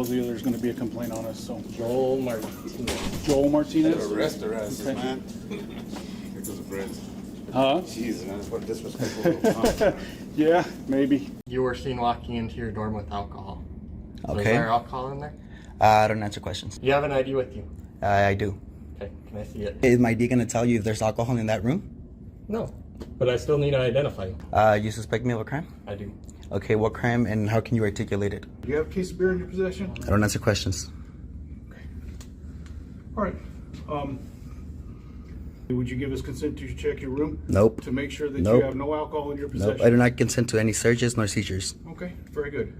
supposedly there's going to be a complaint on us. So Joel Martinez. Joel Martinez. Arrest her ass, Okay. man. Here goes a friend. Huh? Jeez, man, that's what disrespectful. Yeah, maybe. You were seen walking into your dorm with alcohol. So Okay. is there alcohol in there? I don't answer questions. You have an ID with you. I do. Okay, can I see it? Is my D gonna tell you if there's alcohol in that room? No, but I still need to identify you. You suspect me of a crime? I do. Okay, what crime and how can you articulate it? Do you have a case of beer in your possession? I don't answer questions. All right. Would you give us consent to check your room? Nope. To make sure that Nope. you have no alcohol in your possession? Nope. I do not consent to any searches nor seizures. Okay, very good.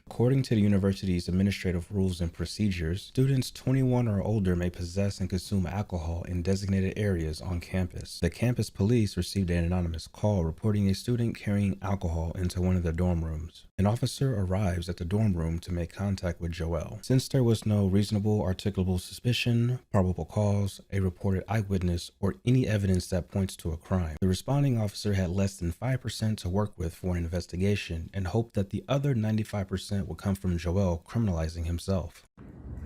According to the university's administrative rules and procedures, students 21 or older may possess and consume alcohol in designated areas on campus. The campus police received an anonymous call reporting a student carrying alcohol into one of the dorm rooms. An officer arrives at the dorm room to make contact with Joel. Since there was no reasonable articulable suspicion, probable cause, a reported eyewitness, or any evidence that points to a crime, the responding officer had less than 5% to work with for an investigation and hoped that the other 95% would come from Joel criminalizing himself.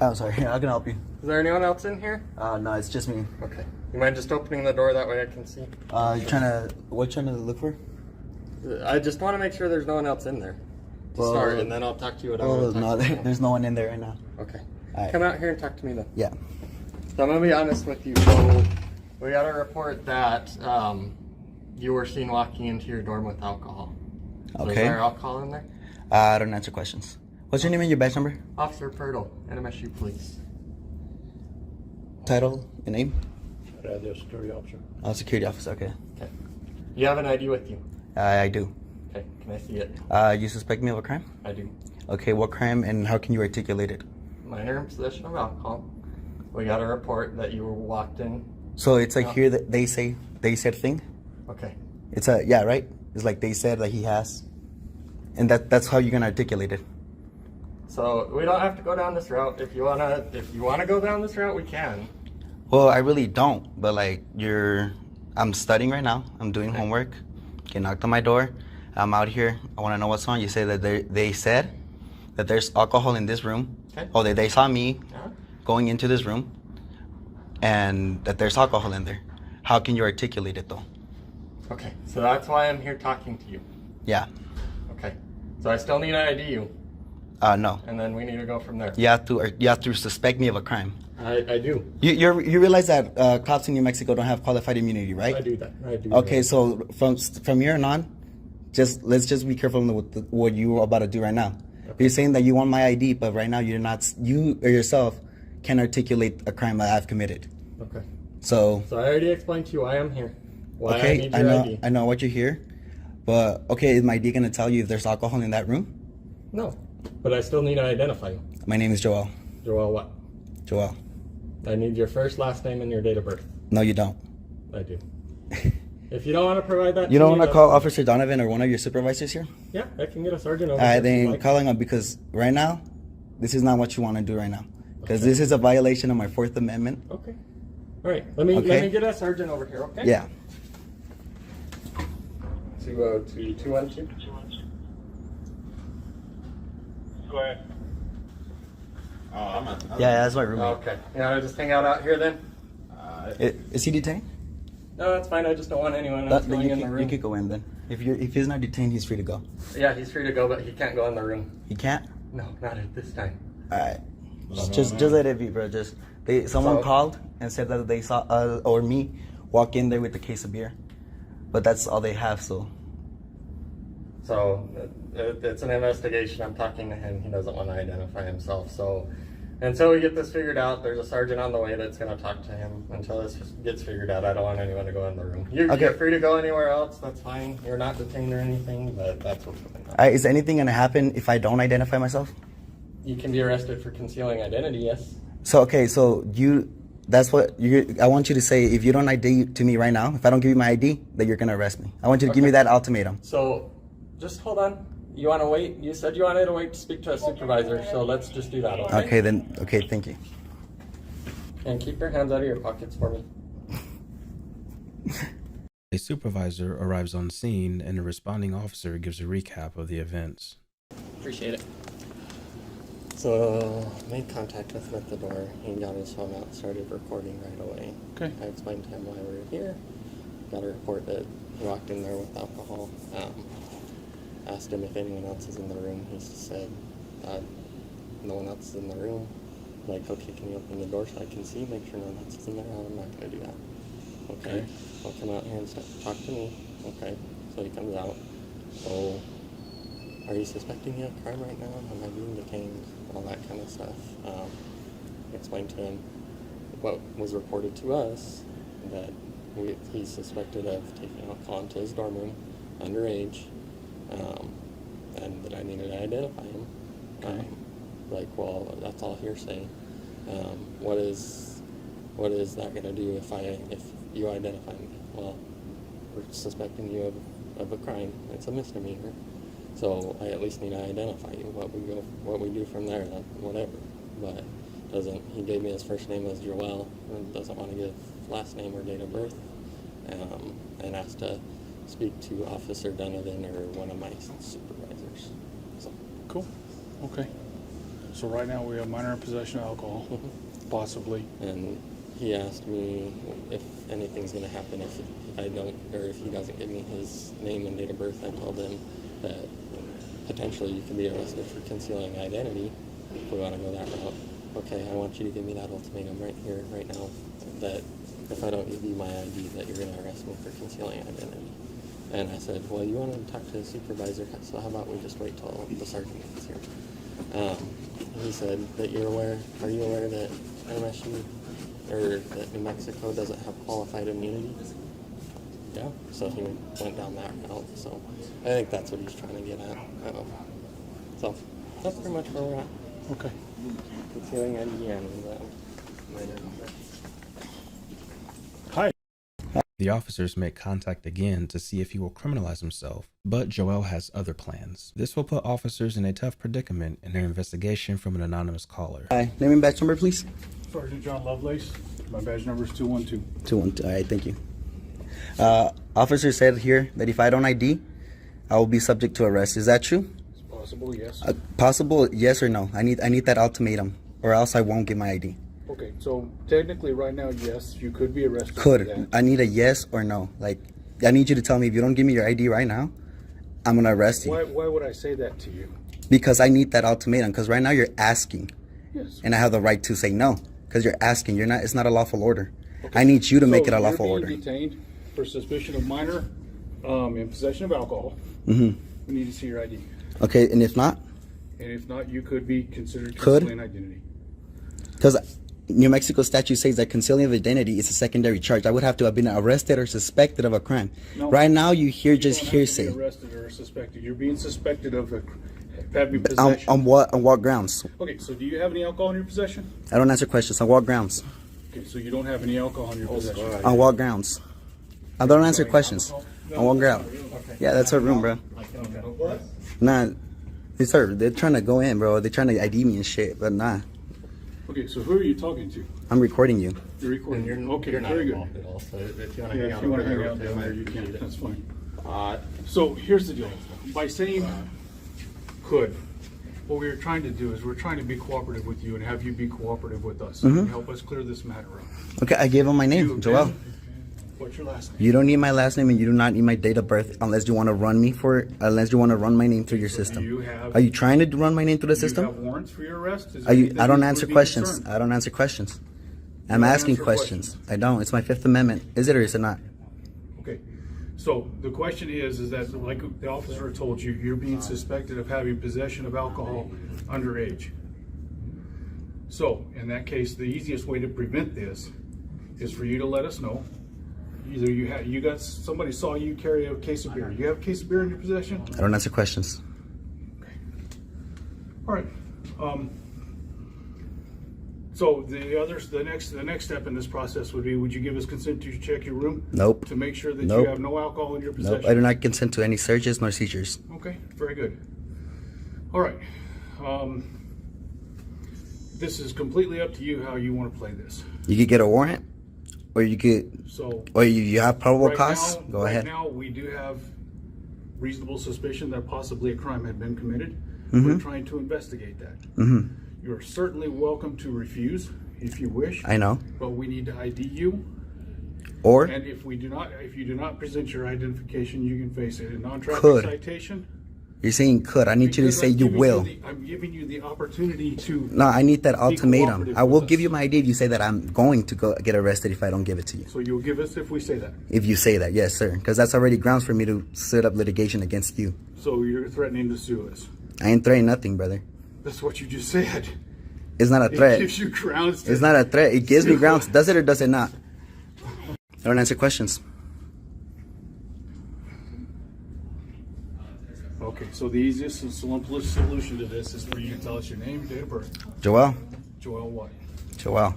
Oh, sorry. I can help you. Is there anyone else in here? No, it's just me. Okay. You mind just opening the door that way I can see? What you trying to look for? I just want to make sure there's no one else in there. To Well, start, and then I'll talk to you. Oh, no, there's no one in there right now. Okay. All right. Come out here and talk to me then. Yeah. So I'm gonna be honest with you. So we got a report that you were seen walking into your dorm with alcohol. So Okay. Is there alcohol in there? I don't answer questions. What's your name and your badge number? Officer Purtle, NMSU Police. Title and name? Radio security officer. Oh, security officer. Okay. Okay. You have an ID with you. I do. Okay. Can I see it? You suspect me of a crime? I do. Okay, what crime and how can you articulate it? Minor in possession of alcohol. We got a report that you were walked in. So it's like No. here that they said thing? Okay. It's yeah, right? It's like they said that he has. And that's how you're gonna articulate it. So we don't have to go down this route. If you wanna go down this route, we can. Well, I really don't, but like I'm studying right now. I'm doing homework. You knocked on my door. I'm out here. I want to know what's on. You say that they said that there's alcohol in this room. Okay. Oh, they saw me Yeah. going into this room, and that there's alcohol in there. How can you articulate it though? Okay. So that's why I'm here talking to you. Yeah. Okay. So I still need to ID you, No. and then we need to go from there. You have to suspect me of a crime. I do. You realize that cops in New Mexico don't have qualified immunity, right? I do that. I do. Okay, that. so from here on, let's just be careful with what you're about to do right now. Okay. You're saying that you want my ID, but right now you or yourself can articulate a crime that I've committed. Okay. So So I already explained to you why I'm here. Why I okay, need your ID. I know what you're here, but okay, is my ID gonna tell you if there's alcohol in that room? No, but I still need to identify you. My name is Joel. Joel, what? Joel. I need your first, last name, and your date of birth. No, you don't. I do. If you don't want to provide that, You to don't me, want to that's call fine. Officer Donovan or one of your supervisors here? Yeah, I can get a sergeant over. All right, if you'd then like. calling up because right now, this is not what you want to do right now. Because Okay. this is a violation of my Fourth Amendment. Okay. All right. Let me Okay. get a sergeant over here. Okay. Yeah. 202-212. Go ahead. Oh, I'm at. Yeah, that's my roommate. Okay. You want to just hang out here then? Is he detained? No, that's fine. I just don't want anyone else Then going you in the room. could go in then. If he's not detained, he's free to go. Yeah, he's free to go, but he can't go in the room. He can't. No, not at this time. All right. Just let it be, bro. Someone So- called and said that they saw or me walk in there with a case of beer, but that's all they have. So So it's an investigation. I'm talking to him. He doesn't want to identify himself. So until we get this figured out, there's a sergeant on the way that's going to talk to him. Until this gets figured out, I don't want anyone to go in the room. You're free to go anywhere else. That's fine. You're not detained or anything, but that's what's going on. is anything gonna happen if I don't identify myself? You can be arrested for concealing identity, yes. So okay, so that's what I want you to say. If you don't ID to me right now, if I don't give you my ID, then you're gonna arrest me. I want you to give me that ultimatum. So just hold on. You want to wait? You said you wanted to wait to speak to a supervisor, so let's just do that, okay? Okay, then. Okay, thank you. And keep your hands out of your pockets for me. A supervisor arrives on scene and a responding officer gives a recap of the events. Appreciate it. So, made contact with him at the door. He got his phone out and started recording right away. Okay. I explained to him why we were here. Got a report that he walked in there with alcohol. Asked him if anyone else is in the room. He said, no one else is in the room. Like, okay, can you open the door so I can see? Make sure no one else is in there. I'm not going to do that. Okay. I'll come out here and talk to me. Okay. So he comes out. So, are you suspecting me of crime right now? Am I being detained? All that kind of stuff. Explained to him what was reported to us, that he's suspected of taking alcohol into his dorm room, underage, and that I needed to identify him. Like, well, that's all hearsay. What is that going to do if you identify me? Well, we're suspecting you of a crime. It's a misdemeanor. So I at least need to identify you. What we do from there, whatever. But he gave me his first name as Joel, and doesn't want to give last name or date of birth, and asked to speak to Officer Donovan or one of my supervisors. So. Cool. Okay. So right now we have minor in possession of alcohol, possibly. And he asked me if anything's going to happen if I don't, or if he doesn't give me his name and date of birth. I told him that potentially you can be arrested for concealing identity if we want to go that route. Okay, I want you to give me that ultimatum right here, right now, that if I don't give you my ID, that you're going to arrest me for concealing identity. And I said, well, you wanted to talk to the supervisor, so how about we just wait till the sergeant gets here? He said that are you aware that MSU, or that New Mexico doesn't have qualified immunity? Yeah. So he went down that route, so I think that's what he's trying to get at. So that's pretty much where we're at. Okay. Concealing ID and Hi. The officers make contact again to see if he will criminalize himself, but Joel has other plans. This will put officers in a tough predicament in their investigation from an anonymous caller. Hi, name and badge number, please. Sergeant John Lovelace. My badge number is 212. 212. All right, thank you. Officer said here that if I don't ID, I will be subject to arrest. Is that true? It's possible, yes. Possible, yes or no? I need that ultimatum, or else I won't get my ID. Okay, so technically right now, yes, you could be arrested for Could. that. I need a yes or no. Like, I need you to tell me if you don't give me your ID right now, I'm gonna arrest you. Why would I say that to you? Because I need that ultimatum. Because right now you're asking, Yes. and I have the right to say no. Because you're asking. You're not. It's not a lawful order. I need you to make it a lawful you're order. being detained for suspicion of minor in possession of alcohol. Mm-hmm. We need to see your ID. Okay, and if not, And if not, you could be considered Could? concealing identity. because New Mexico statute says that concealing of identity is a secondary charge. I would have to have been arrested or suspected of a crime. No. Right now, you hear just You don't have to hearsay. be arrested or suspected. You're being suspected of having possession. On what grounds? Okay, so do you have any alcohol in your possession? I don't answer questions. On what grounds? Okay, so you don't have any alcohol in your possession. On what grounds? I don't answer questions. On what ground? Yeah, that's our room, bro. What? Nah, they're trying to go in, bro. They're trying to ID me and shit, but nah. Okay, so who are you talking to? I'm recording you. You're recording. Okay, you're not very good. involved at all. So if you want to Yeah, hang if out, you want to over hang out with down him, there, I you can. appreciate it. That's fine. So here's the deal. By saying could, what we were trying to do is we're trying to be cooperative with you and have you be cooperative with us and help us clear this matter up. Okay, I gave him my name, You- Joel. What's your last name? You don't need my last name and you do not need my date of birth unless you want to run my name through your system. you have- Are you trying to run my name through the Do you system? have warrants for your arrest? Is there Are you? anything I don't we answer would be questions. concerned? I don't answer questions. I'm don't asking answer questions. questions. I don't. It's my Fifth Amendment. Is it or is it not? Okay, so the question is that like the officer told you, you're being suspected of having possession of alcohol underage. So in that case, the easiest way to prevent this is for you to let us know. Either somebody saw you carry a case of beer. You have a case of beer in your possession? I don't answer questions. All right. So the next step in this process would be, would you give us consent to check your room? Nope. To make sure that Nope. you have no alcohol in your possession? Nope. I do not consent to any searches nor seizures. Okay, very good. All right. This is completely up to you how you want to play this. You could get a warrant, or you could, So or you have probable right cause. now, Go right ahead. now, we do have reasonable suspicion that possibly a crime had been committed. Mm-hmm. We're trying to investigate that. You're certainly welcome to refuse if you wish, I know. but we need to ID you. Or And if you do not present your identification, you can face a non-traffic Could. citation. you're saying could. I need you to Because say I'm you giving will. I'm giving you the opportunity to. No, I need that ultimatum. cooperative I will with give us. you my ID if you say that I'm going to go get arrested if I don't give it to you. So you'll give us if we say that. If you say that, yes, sir. Because that's already grounds for me to set up litigation against you. So you're threatening to sue us. I ain't threatening nothing, brother. That's what you just said. It's not a It threat. gives you grounds to. It's not a threat. It gives me grounds. Does it or does it not? I don't answer questions. Okay, so the easiest and simplest solution to this is for you to tell us your name, date of birth. Joel. Joel what? Joel.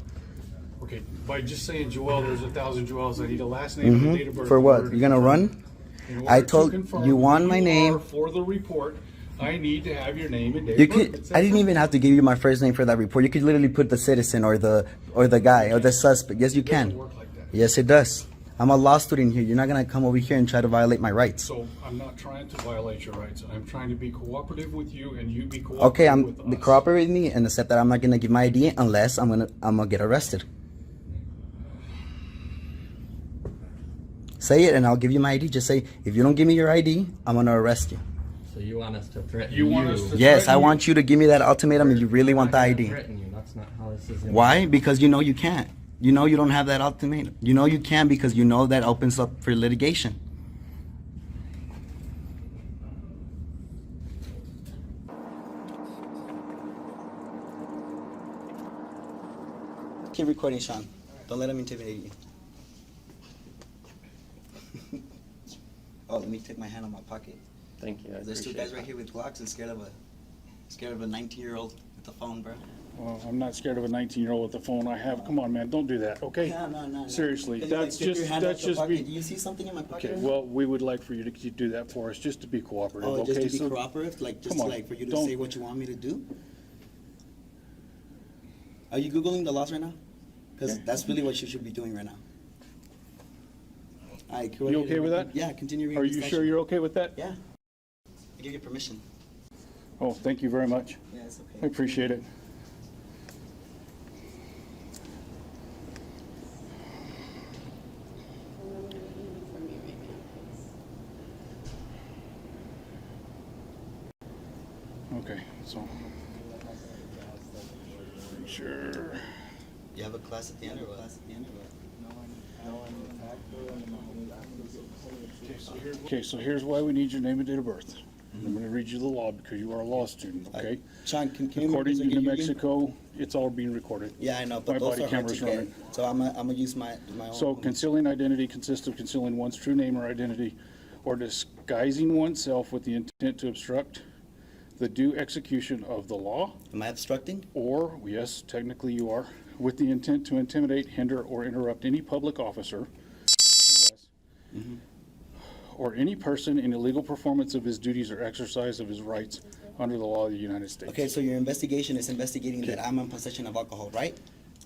Okay, by just saying Joel, there's 1,000 Joels. I need a last name and a date of birth. Mm-hmm. For in what? order to You gonna confirm- run? in order I to told confirm you who want my you name. are for the report. I need to have your name and date You of birth. could. It's I didn't that even have to give you my first name for that report. You could literally put the citizen or the guy or the suspect. Yes, you simple. It doesn't can. work like that. Yes, it does. I'm a law student here. You're not gonna come over here and try to violate my rights. So I'm not trying to violate your rights. I'm trying to be cooperative with you, and you be cooperative Okay, with us. cooperate with me and accept that I'm not gonna give my ID unless I'm gonna get arrested. Say it and I'll give you my ID. Just say if you don't give me your ID, I'm gonna arrest you. So you want us to threaten You want us to- Yes, I threaten want you to give me that ultimatum if you really want the I'm not gonna ID. threaten you. That's not how this is. gonna Why? work. Because you know you can't. You know you don't have that ultimatum. You know you can because you know that opens up for litigation. Keep recording, Sean. Don't let him intimidate you. Oh, let me take my hand on my pocket. Thank you. I There's two appreciate guys right here with Glocks and scared of a 19-year-old with the phone, bro. Well, I'm not scared of a 19-year-old with the phone I have. Come on, man, don't do that, okay? No. Seriously, Like, that's take your just hand out that's your just pocket. be. Do you see something in my pocket? Okay, right now? well, we would like for you to do that for us, just to be cooperative. Oh, okay, just to be so cooperative, like just come on, like for you to don't- say what you want me to do. Are you googling the laws right now? Because Yeah. that's really what you should be doing right now. All right, You okay with that? Yeah, continue reading. Are the you statute. sure you're okay with that? Yeah. I give you permission. Oh, thank you very much. Yeah, it's okay. I appreciate it. Okay, so. Sure. You have a class at the end or what? Okay, so here's why we need your name and date of birth. I'm gonna read you the law because you are a law student, okay? Sean, can you According to repeat New again? Mexico, it's all being recorded. Yeah, I know, but My those body are hard to camera's get. running. So I'm gonna use my own. So concealing identity consists of concealing one's true name or identity or disguising oneself with the intent to obstruct the due execution of the law, Am I obstructing? or, yes, technically you are, with the intent to intimidate, hinder, or interrupt any public officer or any person in illegal performance of his duties or exercise of his rights under the law of the United States. Okay, so your investigation is investigating that I'm in possession of alcohol, right?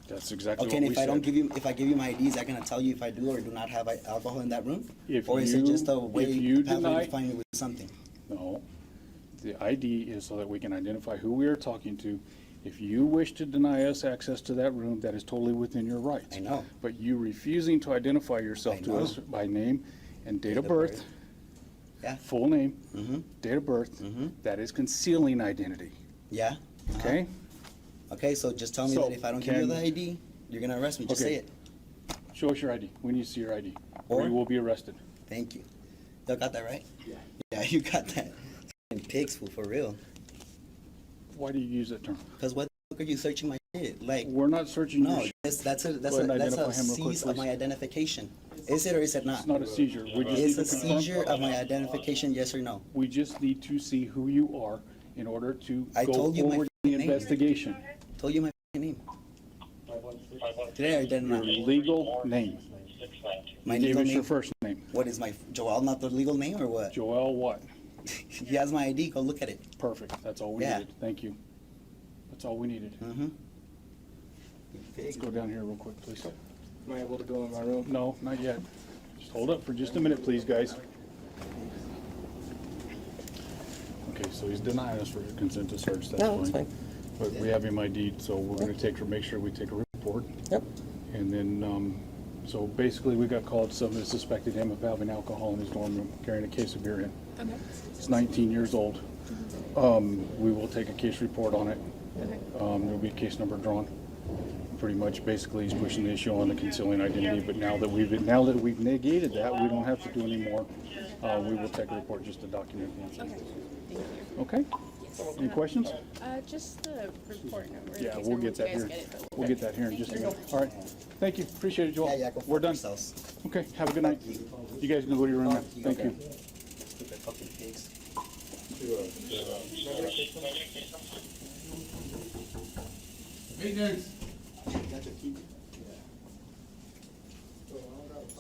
That's exactly Okay, what and we if I don't said. give you, if I give you my ID, is that gonna tell you if I do or do not have alcohol in that room? If Or is it you- just a way, if you pathway deny- to find me with something? No, the ID is so that we can identify who we are talking to. If you wish to deny us access to that room, that is totally within your rights. I know. But you refusing to identify yourself I to know. us by name and date of of birth, birth. Yeah. full name, Mm-hmm, date of birth, Mhm. that is concealing identity, yeah. Uh-huh. okay? Okay, so just tell me So, that if I don't give you can- the ID, you're gonna arrest me, just Okay. say it. Show us your ID. We need to see your ID, or Or- you will be arrested. Thank you. Y'all got that right? Yeah. Yeah, you got that. Fucking pigs, fool, for real. Why do you use that term? Cause what the fuck are you searching my shit? Like, We're not searching your no, shit. that's a Go ahead and identify him real quick, seize of please. my identification. Is it or is it not? It's not a seizure. We just Is need a to confirm. seizure of my identification, yes or no? We just need to see who you are in order to I go told you my over the name. investigation. Told you my fucking name. Did I or did I Your not? legal name. My Give legal us your name. first name. What is my Joel? Not the legal name or what? Joel what? He has my ID. Go look at it. Perfect. That's all we Yeah. needed. Thank you. That's all we needed. Mm-hmm. Let's go down here real quick, please. Am I able to go in my room? No, not yet. Just hold up for just a minute, please, guys. Okay, so he's denying us for consent to search, that's No, that's fine. fine. But we have him ID'd, so we're gonna make sure we take a report. Yep. And then, so basically, we got called, somebody suspected him of having alcohol in his dorm room, carrying a case of beer in. Okay. He's 19 years old. We will take a case report on it. There'll be a case number drawn. Pretty much, basically, he's pushing the issue on the concealing identity, but now that we've negated that, we don't have to do any more. We will take a report just to document the incident. Thank you. Okay? Any questions? Just the report number. in Yeah, case we'll get you that guys here. get it, but We'll get that here in just a minute. All right. Thank you. Appreciate it, Joel. Yeah, go We're fuck done. yourselves. Okay, have a good night. You guys can go to your room now. Thank you. Stupid fucking pigs.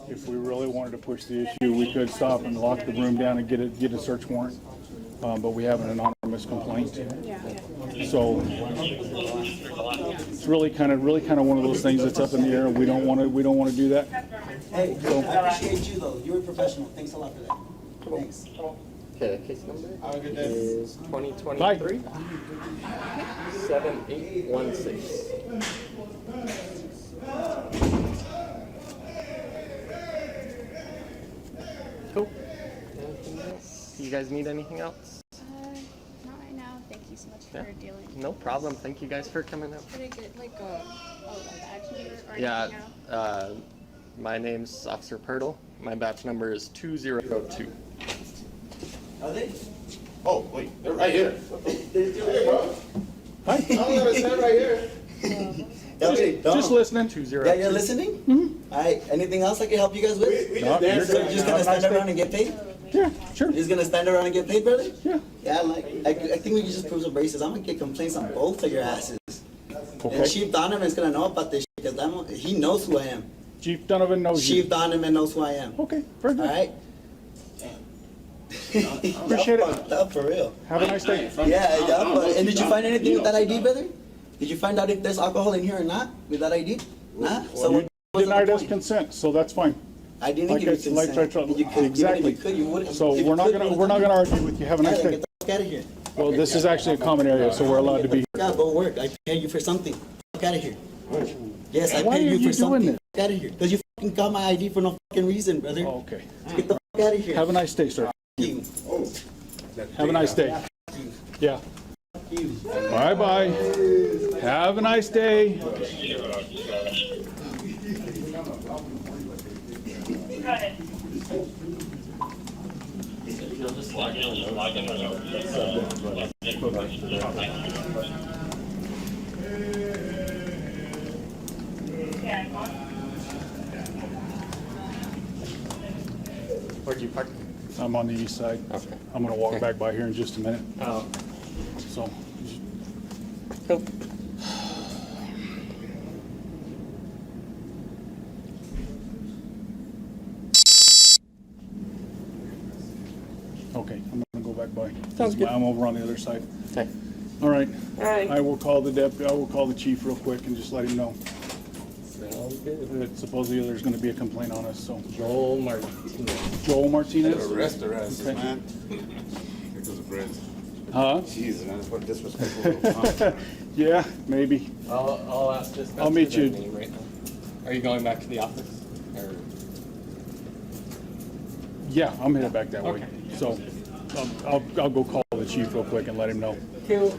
If we really wanted to push the issue, we could stop and lock the room down and get a search warrant. But we have an anonymous complaint. So it's really kind of one of those things that's up in the air. We don't want to do that. Hey, I appreciate you though. You were professional. Thanks a lot for that. Thanks. Okay, case number is 2023 Bye. 7816. Cool. Anything else? You guys need anything else? not right now. Thank you so much Yeah. for dealing. No problem. Thank you guys for coming out. Did I get like a badge number or Yeah, anything now? my name's Officer Pirtle. My batch number is 202. Are they? Oh, wait, they're right here. They're doing I'm gonna stand right here. Okay, Just listening. 202. Yeah, you're listening? All right. Anything else I can help you guys with? We No, just danced. So you're just gonna stand around and get paid? Yeah, sure. You're just gonna stand around and get paid, brother? Yeah. Yeah, I think we can just prove some braces. I'm gonna get complaints on both of your asses. And Okay. Chief Donovan's gonna know about this shit, because he knows who I am. Chief Donovan knows you. Chief Donovan knows who I am. Okay, very All good. right? Appreciate it. Fucked up for real. Have a nice day. Yeah, and did you find anything with that ID, brother? Did you find out if there's alcohol in here or not with that ID? Nah? So You what was denied the us point? consent, so that's fine. I didn't Like give you I- like I consent. told- You could- exactly. Even if you could, you wouldn't. So if you we're not could, gonna you argue with you. Have a nice Yeah, day. get the fuck out of here. Well, this is actually a common area, so we're allowed to be here. Yeah, go work. I paid you for something. Fuck out of here. Yes, I Why paid are you you for something. doing Fuck out of here. Because you fucking got my ID for no fucking reason, brother. Oh, okay. Get the fuck out of here. Have a nice day, sir. you. Have a nice day. Yeah. You. Bye-bye. Have a nice day. You'll just log in a note. Where'd you park? I'm on the east side. Okay. I'm gonna walk back by here in just a minute. Oh, So, cool. okay, I'm gonna go back by. Sounds good. I'm over on the other side. Okay. All right. All right. I will call the chief real quick and just let him know Sounds good. that supposedly there's gonna be a complaint on us, so. Joel Martinez. Joel Martinez? Arrest their asses, Okay. man. Because of friends. Huh? Jesus, man, that's what disrespectful. Yeah, maybe. I'll ask this. I'll meet you. Right now. Are you going back to the office? Or? Yeah, I'm headed back that way. Okay. So I'll go call the chief real quick and let him know. Cool.